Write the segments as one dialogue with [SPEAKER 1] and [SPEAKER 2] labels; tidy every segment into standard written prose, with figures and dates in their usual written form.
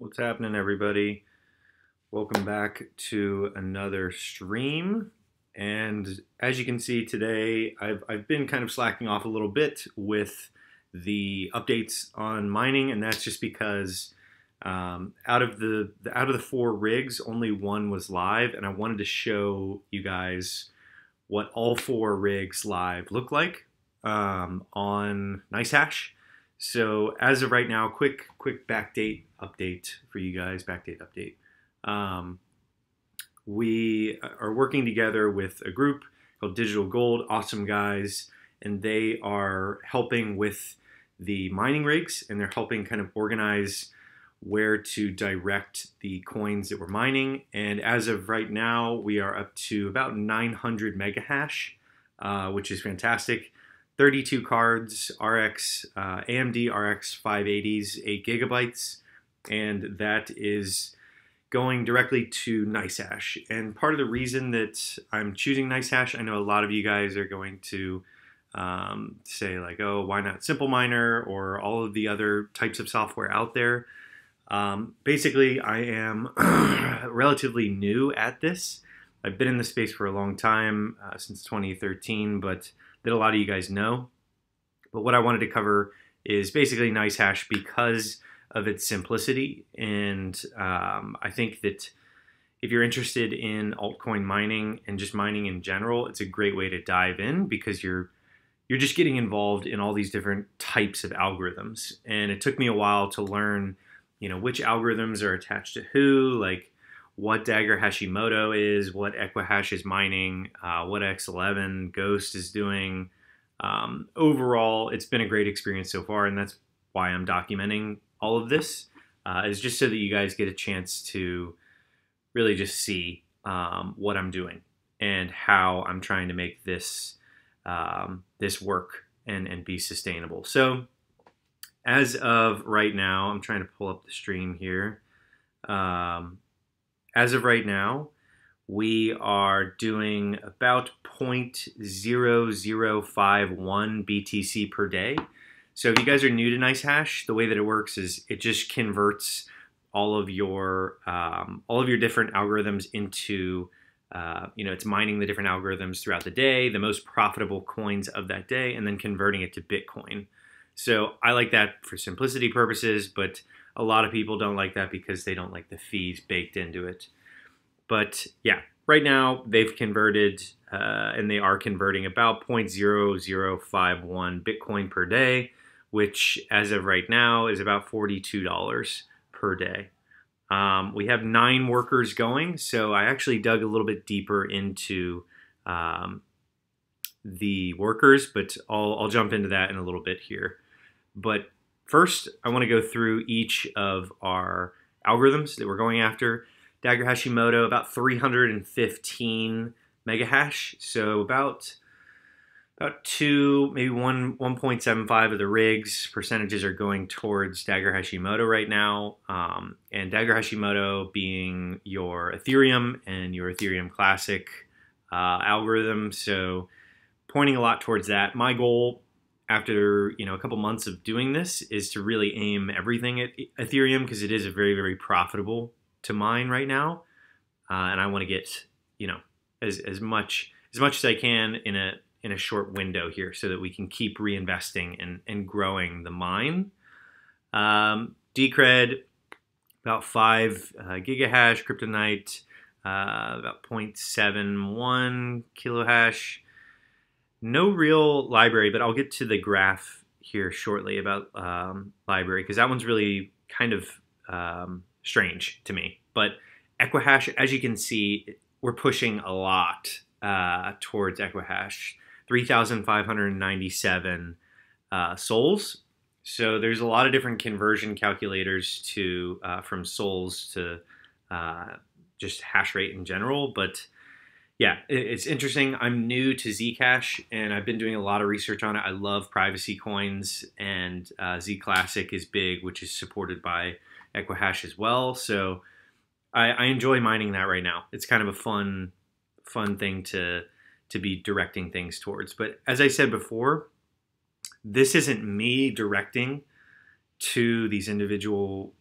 [SPEAKER 1] What's happening, everybody? Welcome back to another stream. And as you can see today, I've been kind of slacking off a little bit with the updates on mining, and that's just because out of the four rigs, only one was live, and I wanted to show you guys what all four rigs live look like on NiceHash. So as of right now, quick backdate update for you guys. Backdate update. We are working together with a group called Digital Gold. Awesome guys, and they are helping with the mining rigs, and they're helping kind of organize where to direct the coins that we're mining. And as of right now, we are up to about 900 megahash, which is fantastic. 32 cards, AMD RX580s, 8 gigabytes, and that is going directly to NiceHash. And part of the reason that I'm choosing NiceHash, I know a lot of you guys are going to say like, oh, why not Simple Miner or all of the other types of software out there. Basically, I am relatively new at this. I've been in the space for a long time, since 2013, but that a lot of you guys know. But what I wanted to cover is basically NiceHash because of its simplicity. And I think that if you're interested in altcoin mining and just mining in general, it's a great way to dive in because you're just getting involved in all these different types of algorithms. And it took me a while to learn, which algorithms are attached to who, like what Dagger Hashimoto is, what Equihash is mining, what X11 Ghost is doing. Overall, it's been a great experience so far, and that's why I'm documenting all of this, is just so that you guys get a chance to really just see what I'm doing and how I'm trying to make this this work and be sustainable. So as of right now, I'm trying to pull up the stream here. As of right now, we are doing about 0.0051 BTC per day. So if you guys are new to NiceHash, the way that it works is it just converts all of your different algorithms into, it's mining the different algorithms throughout the day, the most profitable coins of that day, and then converting it to Bitcoin. So I like that for simplicity purposes, but a lot of people don't like that because they don't like the fees baked into it. But yeah, right now they've converted and they are converting about 0.0051 Bitcoin per day, which as of right now is about $42 per day. We have 9 workers going, so I actually dug a little bit deeper into the workers, but I'll jump into that in a little bit here. But first, I want to go through each of our algorithms that we're going after. Dagger Hashimoto, about 315 megahash, so about 2, maybe 1.75 of the rigs percentages are going towards Dagger Hashimoto right now, and Dagger Hashimoto being your Ethereum and your Ethereum Classic algorithm, so pointing a lot towards that. My goal after a couple months of doing this is to really aim everything at Ethereum because it is a very, very profitable to mine right now, and I want to get as much as I can in a short window here so that we can keep reinvesting and growing the mine. Decred about 5 gigahash, Kryptonite about 0.71 kilohash. No real library, but I'll get to the graph here shortly about library because that one's really kind of strange to me. But Equihash, as you can see, we're pushing a lot towards Equihash. 3,597 souls. So there's a lot of different conversion calculators to from souls to just hash rate in general. But yeah, it's interesting. I'm new to Zcash, and I've been doing a lot of research on it. I love privacy coins, and Z Classic is big, which is supported by Equihash as well. So I enjoy mining that right now. It's kind of a fun thing to be directing things towards. But as I said before, this isn't me directing to these individual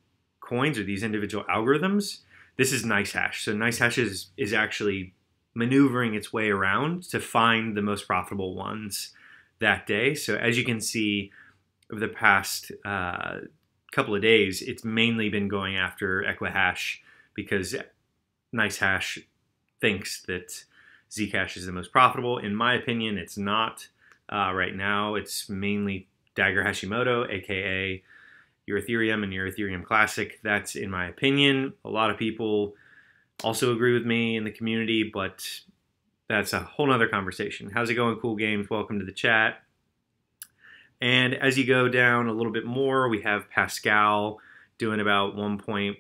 [SPEAKER 1] coins or these individual algorithms, this is NiceHash. So NiceHash is actually maneuvering its way around to find the most profitable ones that day. So as you can see, over the past couple of days, it's mainly been going after Equihash because NiceHash thinks that Zcash is the most profitable. In my opinion, it's not. Right now, it's mainly Dagger Hashimoto, aka your Ethereum and your Ethereum Classic. That's in my opinion. A lot of people also agree with me in the community, but that's a whole nother conversation. How's it going, Cool Games? Welcome to the chat. And as you go down a little bit more, we have Pascal doing about 1.15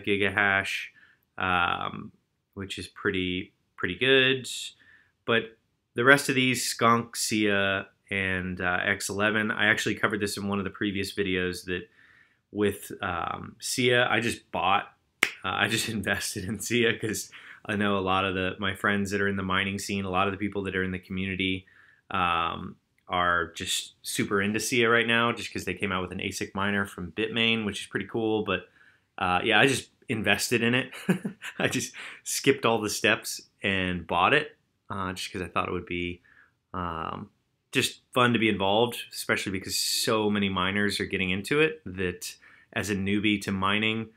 [SPEAKER 1] gigahash, which is pretty good. But the rest of these, Skunk, Sia, and X11, I actually covered this in one of the previous videos that with Sia, I just bought, I just invested in Sia because I know a lot of my friends that are in the mining scene, a lot of the people that are in the community are just super into Sia right now just because they came out with an ASIC miner from Bitmain, which is pretty cool. But yeah, I just invested in it. I just skipped all the steps and bought it just because I thought it would be just fun to be involved, especially because so many miners are getting into it that as a newbie to mining,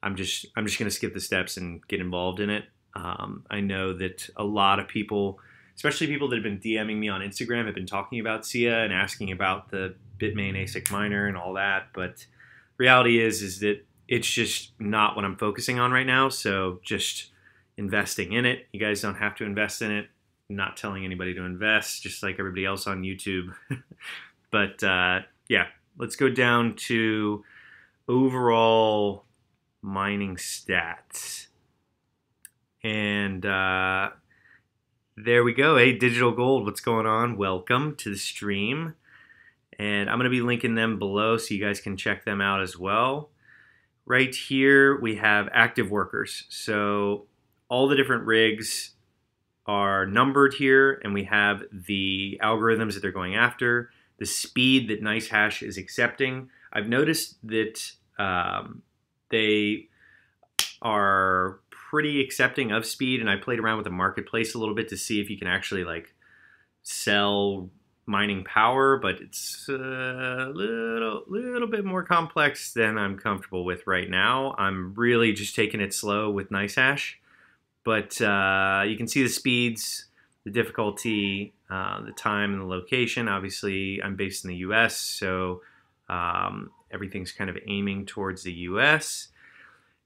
[SPEAKER 1] I'm just going to skip the steps and get involved in it. I know that a lot of people, especially people that have been DMing me on Instagram, have been talking about Sia and asking about the Bitmain ASIC miner and all that. But reality is that it's just not what I'm focusing on right now. So just investing in it. You guys don't have to invest in it. I'm not telling anybody to invest, just like everybody else on YouTube. But yeah, let's go down to overall mining stats. And there we go. Hey, Digital Gold, what's going on? Welcome to the stream. And I'm going to be linking them below so you guys can check them out as well. Right here, we have active workers. So all the different rigs are numbered here, and we have the algorithms that they're going after, the speed that NiceHash is accepting. I've noticed that they are pretty accepting of speed, and I played around with the marketplace a little bit to see if you can actually like sell mining power, but it's a little bit more complex than I'm comfortable with right now. I'm really just taking it slow with NiceHash, but you can see the speeds, the difficulty, the time, and the location. Obviously, I'm based in the US, so everything's kind of aiming towards the US.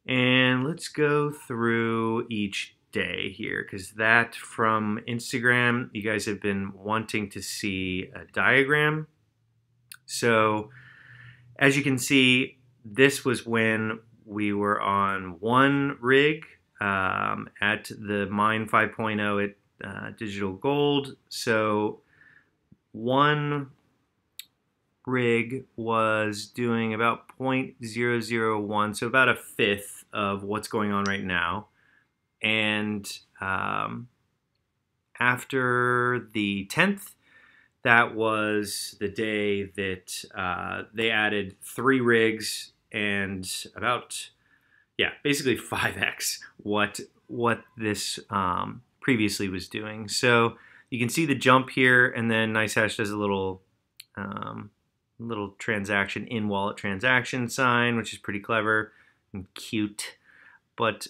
[SPEAKER 1] And let's go through each day here, because that from Instagram, you guys have been wanting to see a diagram. So as you can see, this was when we were on one rig at the Mine 5.0 at Digital Gold. So one rig was doing about 0.001, so about a fifth of what's going on right now. And after the 10th, that was the day that they added 3 rigs and about, yeah, basically 5x what this previously was doing. So you can see the jump here, and then NiceHash does a little transaction, in-wallet transaction sign, which is pretty clever and cute. But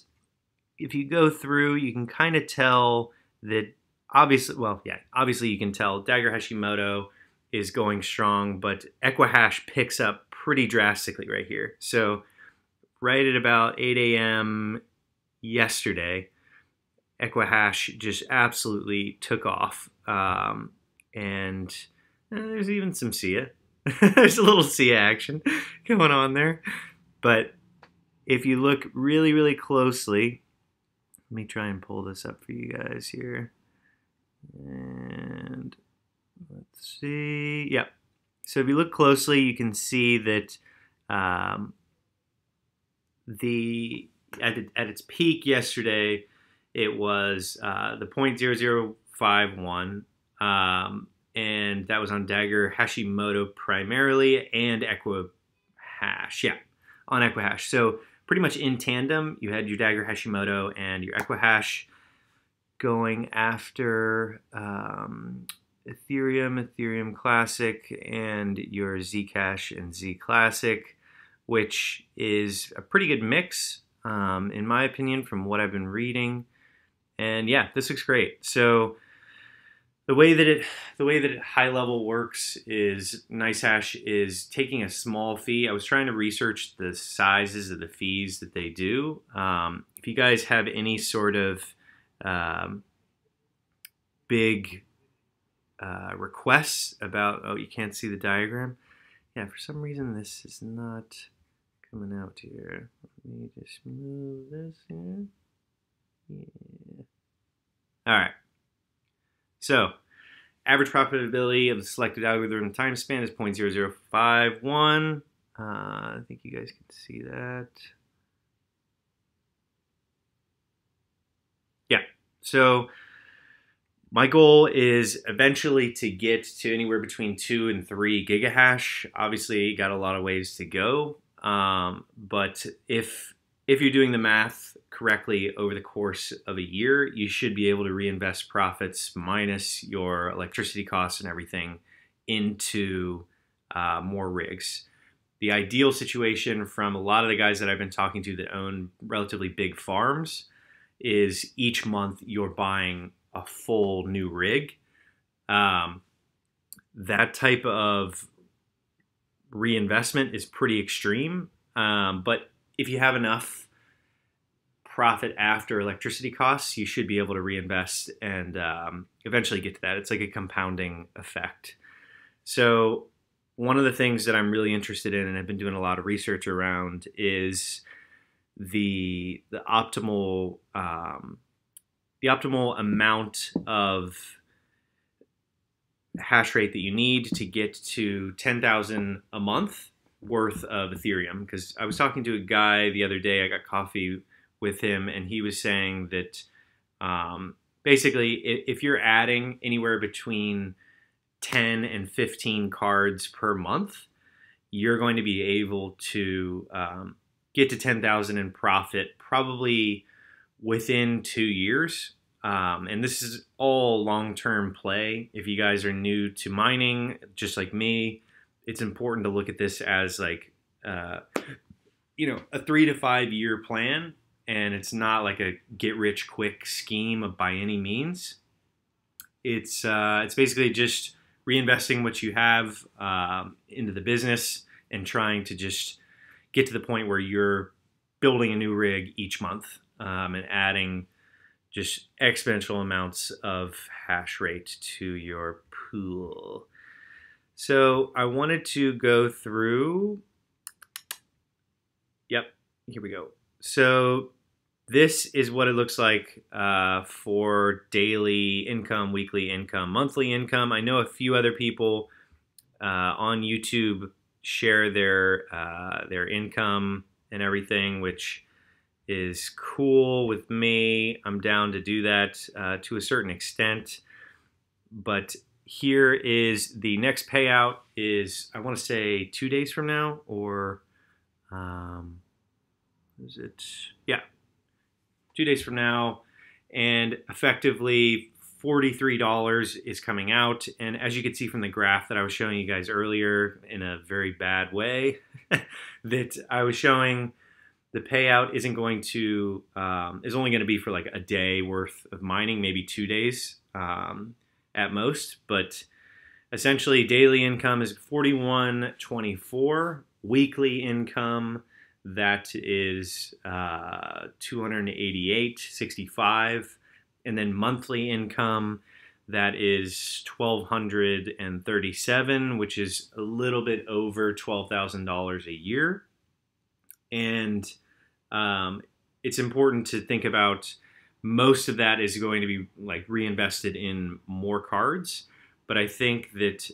[SPEAKER 1] if you go through, you can kind of tell that obviously, well, yeah, obviously you can tell Dagger Hashimoto is going strong, but Equihash picks up pretty drastically right here. So right at about 8 a.m. yesterday, Equihash just absolutely took off. And there's even some Sia. There's a little Sia action going on there. But if you look really, really closely, let me try and pull this up for you guys here. And let's see. Yep. So if you look closely, you can see that at its peak yesterday, it was the 0.0051. And that was on Dagger Hashimoto primarily, and Equihash. Yeah, on Equihash. So pretty much in tandem, you had your Dagger Hashimoto and your Equihash going after Ethereum Classic, and your Zcash and Z Classic, which is a pretty good mix, in my opinion, from what I've been reading. And yeah, this looks great. So the way that it high level works is NiceHash is taking a small fee. I was trying to research the sizes of the fees that they do. If you guys have any sort of big requests about, oh, you can't see the diagram. Yeah, for some reason this is not coming out here. Let me just move this here. Yeah. All right. So, average profitability of the selected algorithm time span is 0.0051. I think you guys can see that. Yeah. So, my goal is eventually to get to anywhere between 2 and 3 gigahash. Obviously, got a lot of ways to go. But if you're doing the math correctly over the course of a year, you should be able to reinvest profits minus your electricity costs and everything into more rigs. The ideal situation from a lot of the guys that I've been talking to that own relatively big farms is each month you're buying a full new rig. That type of reinvestment is pretty extreme, but if you have enough profit after electricity costs, you should be able to reinvest and eventually get to that. It's like a compounding effect. So one of the things that I'm really interested in and I've been doing a lot of research around is the optimal amount of hash rate that you need to get to 10,000 a month worth of Ethereum. Because I was talking to a guy the other day, I got coffee with him, and he was saying that basically if you're adding anywhere between 10 and 15 cards per month, you're going to be able to get to 10,000 in profit probably within 2 years. And this is all long-term play. If you guys are new to mining, just like me, it's important to look at this as like, a 3 to 5 year plan. And it's not like a get-rich-quick scheme by any means. It's basically just reinvesting what you have into the business and trying to just get to the point where you're building a new rig each month and adding just exponential amounts of hash rate to your pool. So I wanted to go through, yep, here we go. So this is what it looks like for daily income, weekly income, monthly income. I know a few other people on YouTube share their income and everything, which is cool with me. I'm down to do that to a certain extent. But here is the next payout is, I want to say 2 days from now, or is it? Yeah, 2 days from now. And effectively $43 is coming out. And as you can see from the graph that I was showing you guys earlier in a very bad way, that I was showing, the payout isn't going to, is only going to be for like a day worth of mining, maybe 2 days at most. But essentially daily income is $41.24. Weekly income, that is $288.65. And then monthly income, that is $1,237, which is a little bit over $12,000 a year. And it's important to think about, most of that is going to be like reinvested in more cards. But I think that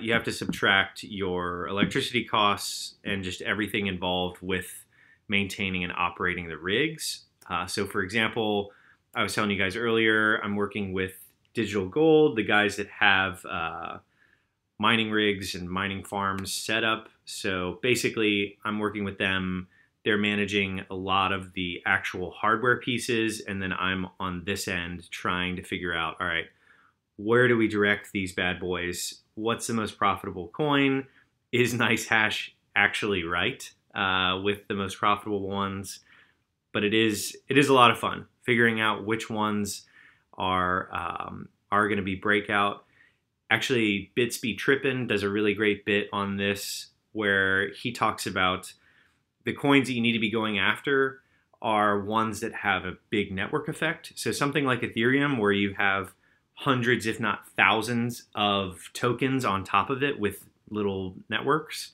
[SPEAKER 1] you have to subtract your electricity costs and just everything involved with maintaining and operating the rigs. So for example, I was telling you guys earlier, I'm working with Digital Gold, the guys that have mining rigs and mining farms set up. So basically, I'm working with them they're managing a lot of the actual hardware pieces, and then I'm on this end trying to figure out, all right, where do we direct these bad boys? What's the most profitable coin? Is NiceHash actually right with the most profitable ones? But it is a lot of fun figuring out which ones are going to be breakout. Actually, Bitsby Trippin does a really great bit on this where he talks about the coins that you need to be going after are ones that have a big network effect. So something like Ethereum, where you have hundreds, if not thousands, of tokens on top of it with little networks,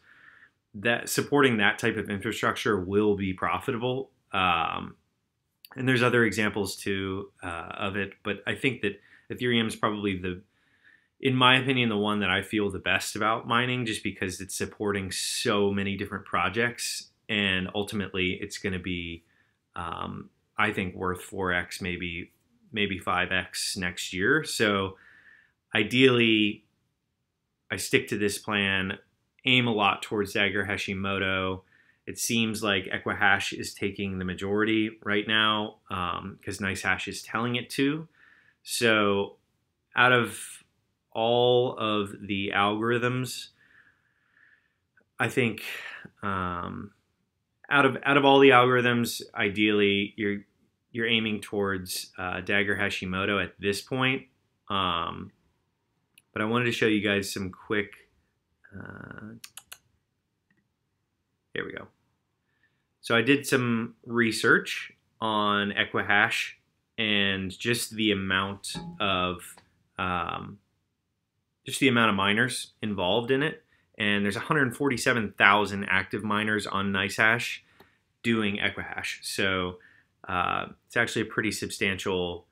[SPEAKER 1] that supporting that type of infrastructure will be profitable. And there's other examples too of it, but I think that Ethereum is probably in my opinion, the one that I feel the best about mining, just because it's supporting so many different projects, and ultimately it's going to be, I think, worth 4x, maybe 5x next year. So ideally, I stick to this plan, aim a lot towards Dagger Hashimoto. It seems like Equihash is taking the majority right now because NiceHash is telling it to. So out of all of the algorithms, I think out of all the algorithms, ideally you're aiming towards Dagger Hashimoto at this point. But I wanted to show you guys some quick. Here we go. So I did some research on Equihash and just the amount of miners involved in it. And there's 147,000 active miners on NiceHash doing Equihash. So it's actually a pretty substantial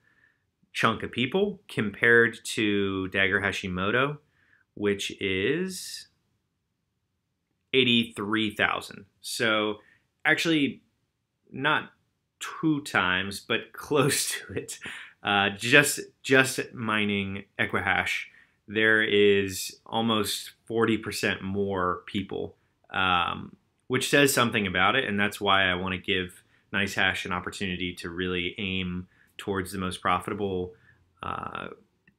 [SPEAKER 1] chunk of people compared to Dagger Hashimoto, which is 83,000. So actually not 2 times, but close to it. Just mining Equihash, there is almost 40% more people, which says something about it, and that's why I want to give NiceHash an opportunity to really aim towards the most profitable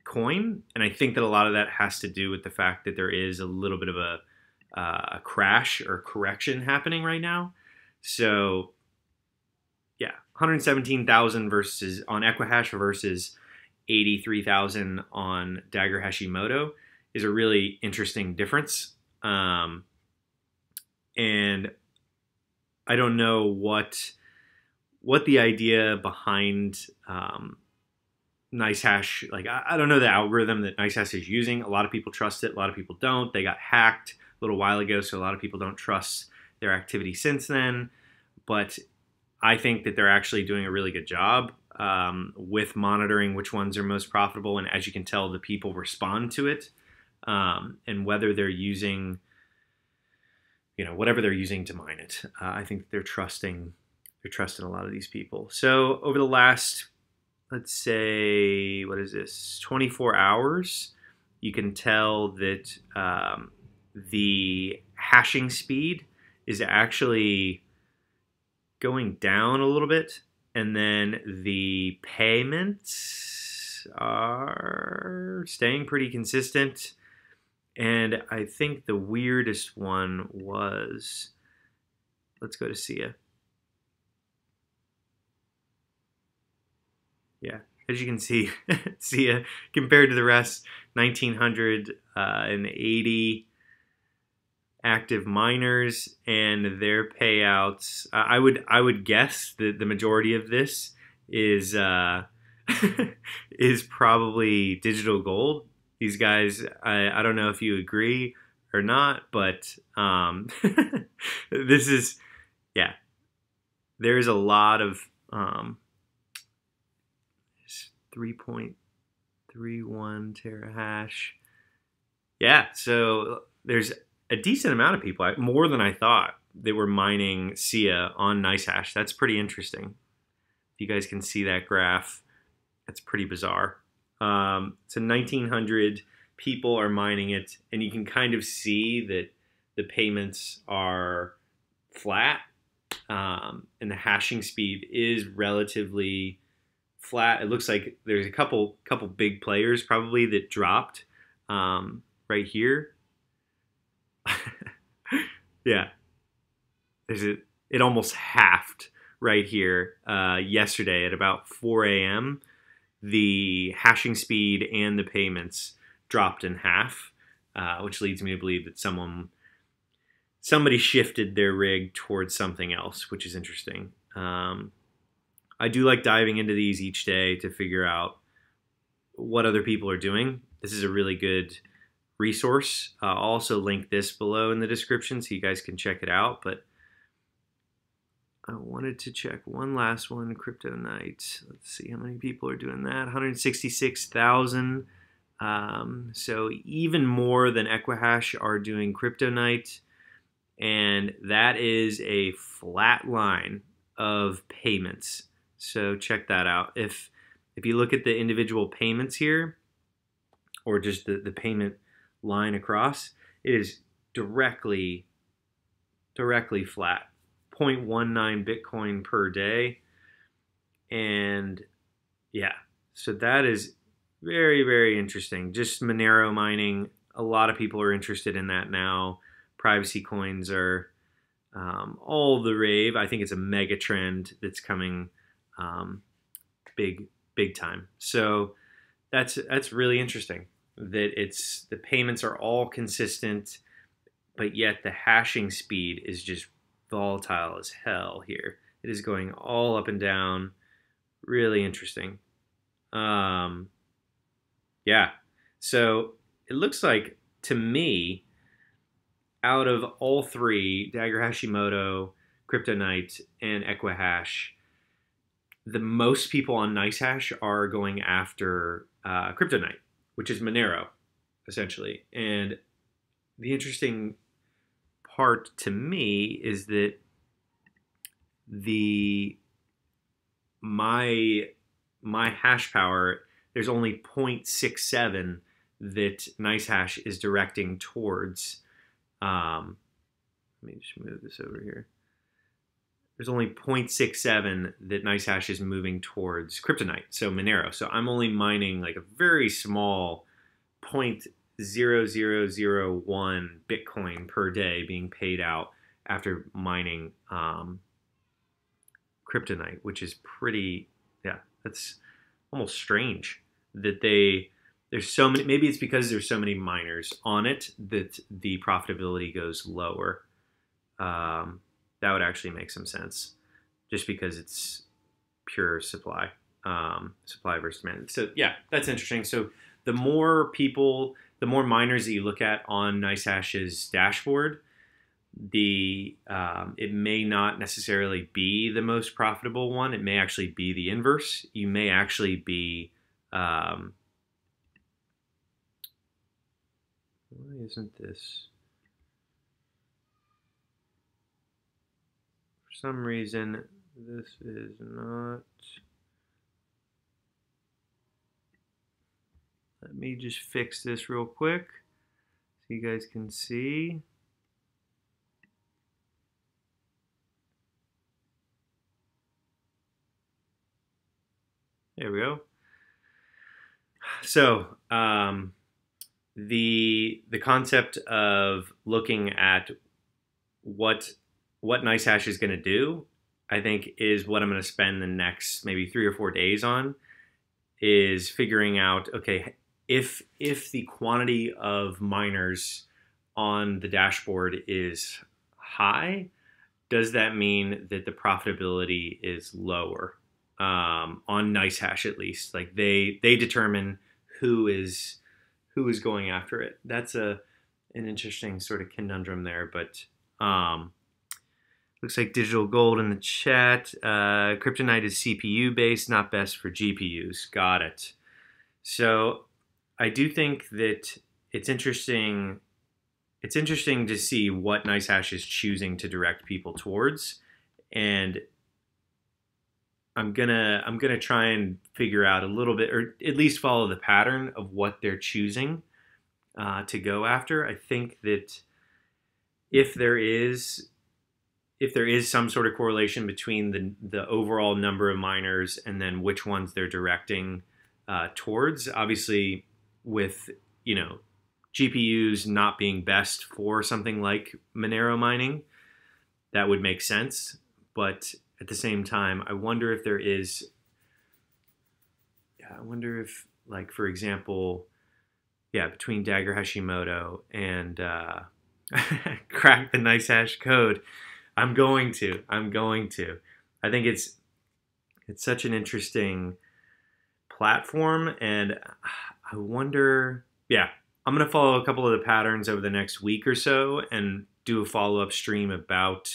[SPEAKER 1] coin. And I think that a lot of that has to do with the fact that there is a little bit of a crash or correction happening right now. So yeah, 117,000 versus on Equihash versus 83,000 on Dagger Hashimoto is a really interesting difference. And I don't know what the idea behind NiceHash, like I don't know the algorithm that NiceHash is using. A lot of people trust it, a lot of people don't. They got hacked a little while ago, so a lot of people don't trust their activity since then. But I think that they're actually doing a really good job with monitoring which ones are most profitable. And as you can tell, the people respond to it, and whether they're using, whatever they're using to mine it. I think they're trusting a lot of these people. So over the last, let's say, 24 hours, you can tell that the hashing speed is actually going down a little bit, and then the payments are staying pretty consistent. And I think the weirdest one was, let's go to SIA. Yeah, as you can see, SIA compared to the rest, 1,980 active miners, and their payouts. I would guess that the majority of this is is probably digital gold. These guys, I don't know if you agree or not, but this is, yeah, there's a lot of 3.31 terahash. Yeah, so there's a decent amount of people, more than I thought, that were mining SIA on NiceHash. That's pretty interesting. If you guys can see that graph, that's pretty bizarre. So 1,900 people are mining it, and you can kind of see that the payments are flat. and the hashing speed is relatively flat. It looks like there's a couple big players probably that dropped right here. Yeah, it almost halved right here yesterday at about 4 a.m. The hashing speed and the payments dropped in half, which leads me to believe that somebody shifted their rig towards something else, which is interesting. I do like diving into these each day to figure out what other people are doing. This is a really good resource. I'll also link this below in the description so you guys can check it out. But I wanted to check one last one, Crypto Night. Let's see how many people are doing that. 166,000. So even more than Equihash are doing Crypto Night. And that is a flat line of payments. So check that out. If you look at the individual payments here, or just the payment line across, it is directly flat. 0.19 Bitcoin per day. And yeah, so that is very, very interesting. Just Monero mining. A lot of people are interested in that now. Privacy coins are all the rave. I think it's a mega trend that's coming big time. So that's really interesting that the payments are all consistent, but yet the hashing speed is just volatile as hell here. It is going all up and down. Really interesting. Yeah. So it looks like, to me, out of all three, Dagger Hashimoto, Crypto Night, and Equihash, the most people on NiceHash are going after Crypto Night, which is Monero, essentially. And the interesting part to me is that my hash power, there's only 0.67 that NiceHash is directing towards. Let me just move this over here. There's only 0.67 that NiceHash is moving towards Crypto Night, so Monero. So I'm only mining like a very small 0.0001 Bitcoin per day being paid out after mining Crypto Night, which is pretty, yeah, that's almost strange that there's so many. Maybe it's because there's so many miners on it that the profitability goes lower. That would actually make some sense, just because it's pure supply, supply versus demand. So yeah, that's interesting. So the more people, the more miners that you look at on NiceHash's dashboard, it may not necessarily be the most profitable one. It may actually be the inverse. You may actually be why isn't this? For some reason, this is not. Let me just fix this real quick so you guys can see. There we go. So the concept of looking at what NiceHash is going to do, I think, is what I'm going to spend the next maybe 3 or 4 days on, is figuring out, okay, if the quantity of miners on the dashboard is high, does that mean that the profitability is lower? On NiceHash, at least, like they determine who is going after it. That's an interesting sort of conundrum there. But looks like Digital Gold in the chat. Crypto Night is CPU based, not best for GPUs. Got it. So I do think that it's interesting. It's interesting to see what NiceHash is choosing to direct people towards, and I'm gonna try and figure out a little bit, or at least follow the pattern of what they're choosing to go after. I think that if there is if there is some sort of correlation between the overall number of miners and then which ones they're directing towards. Obviously, with GPUs not being best for something like Monero mining, that would make sense. But at the same time, I wonder if there is. I wonder if, like, for example, between Dagger Hashimoto and crack the NiceHash code. I'm going to. I think it's such an interesting platform, and I wonder. Yeah, I'm gonna follow a couple of the patterns over the next week or so, and do a follow-up stream about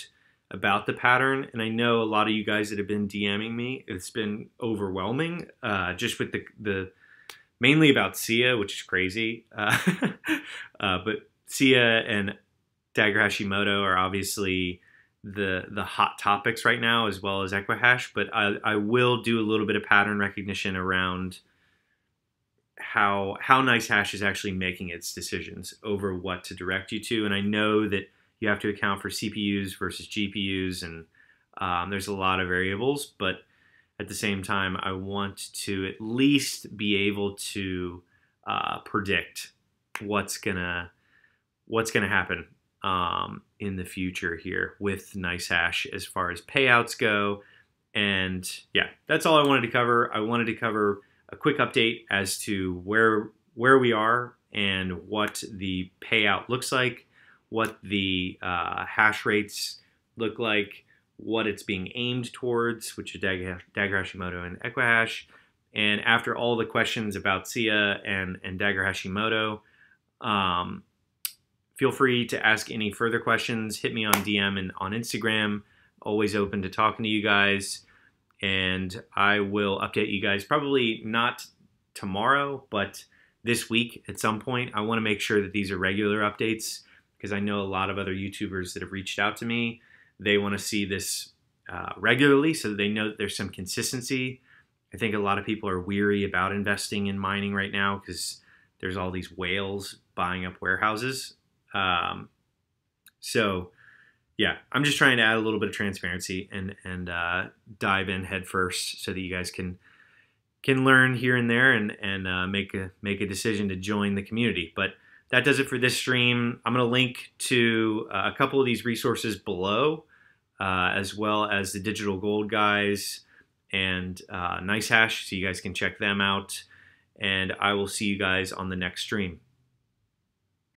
[SPEAKER 1] the pattern. And I know a lot of you guys that have been DMing me, it's been overwhelming, just with the mainly about Sia, which is crazy. But Sia and Dagger Hashimoto are obviously the hot topics right now, as well as Equihash. But I will do a little bit of pattern recognition around how NiceHash is actually making its decisions over what to direct you to. And I know that you have to account for CPUs versus GPUs, and there's a lot of variables. But at the same time, I want to at least be able to predict what's gonna happen in the future here with NiceHash as far as payouts go. And yeah, that's all I wanted to cover. I wanted to cover a quick update as to where we are and what the payout looks like, what the hash rates look like, what it's being aimed towards, which is Dagger Hashimoto and Equihash. And after all the questions about Sia and Dagger Hashimoto, feel free to ask any further questions. Hit me on DM and on Instagram. Always open to talking to you guys. And I will update you guys probably not tomorrow, but this week at some point. I want to make sure that these are regular updates, because I know a lot of other YouTubers that have reached out to me. They want to see this regularly so that they know that there's some consistency. I think a lot of people are weary about investing in mining right now because there's all these whales buying up warehouses. So yeah, I'm just trying to add a little bit of transparency and dive in head first so that you guys can learn here and there and make a decision to join the community. But that does it for this stream. I'm going to link to a couple of these resources below, as well as the Digital Gold guys and NiceHash, so you guys can check them out. And I will see you guys on the next stream.